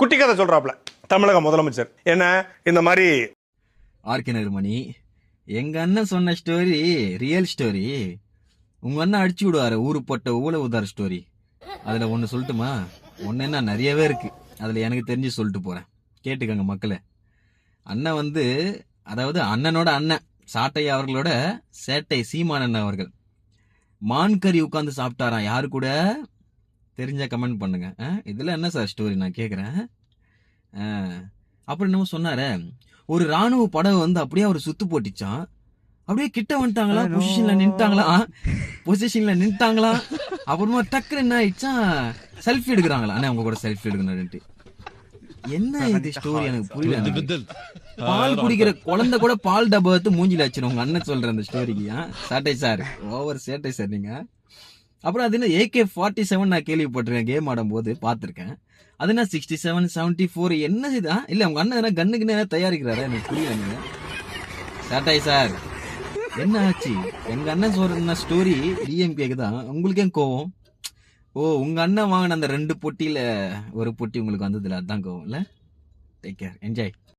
குட்டி கதை சொல்றாப்ல தமிழக முதலமைச்சர். என்ன இந்த மாதிரி ஆர்கே நகர்மணி, எங்க அண்ணன் சொன்ன ஸ்டோரி ரியல் ஸ்டோரி. உங்க அண்ணன் அடிச்சு விடுவாரு ஊரு போட்ட ஊழ உதார ஸ்டோரி. அதுல ஒண்ணு சொல்லட்டுமா? ஒன்னு என்ன, நிறையவே இருக்கு. அதுல எனக்கு தெரிஞ்சு சொல்லிட்டு போறேன், கேட்டுக்கங்க மக்களே. அண்ணன் வந்து, அதாவது அண்ணனோட அண்ணன் சாட்டையா அவர்களோட சேட்டை சீமான் அண்ணன் அவர்கள் மான்கறி உட்கார்ந்து சாப்பிட்டாராம். யாரு கூட தெரிஞ்சா கமெண்ட் பண்ணுங்க. இதுல என்ன சார் ஸ்டோரி நான் கேக்குறேன். அப்புறம் என்னமோ சொன்னாரு, ஒரு ராணுவ படவை வந்து அப்படியே அவர் சுத்து போட்டுச்சான். அப்படியே கிட்ட வந்துட்டாங்களா, பொசிஷன்ல நின்ட்டாங்களா. அப்புறமா டக்குன்னு என்ன ஆயிடுச்சா, செல்ஃபி எடுக்கிறாங்களா. அண்ணா உங்க கூட செல்ஃபி எடுக்கணும்ட்டு. என்ன இது ஸ்டோரி எனக்கு புரியல. பால் குடிக்கிற குழந்தை கூட பால் டப்பா எடுத்து மூஞ்சில வச்சிரும் உங்க அண்ணன் சொல்ற அந்த ஸ்டோரிக்கு. சாட்டை சார், ஓவர் சேட்டை சார் நீங்க. அப்புறம் அது என்ன AK-47 நான் கேள்விப்பட்டிருக்கேன், கேம் ஆடும் போது பாத்திருக்கேன். அது என்ன 67, 74 என்ன இதுதா? இல்ல உங்க அண்ணன் கண்ணுக்கு தயாரிக்கிறாரா? எனக்கு புரியல. நீங்க சாட்டை சார் என்ன ஆச்சு? எங்க அண்ணன் சொல்ற ஸ்டோரி DMK தான், உங்களுக்கு ஏன் கோவம்? ஓ, உங்க அண்ணன் வாங்கின அந்த 2 பொட்டியில ஒரு பொட்டி உங்களுக்கு வந்ததுல, அதான் கோவம் இல்ல? Take care, enjoy.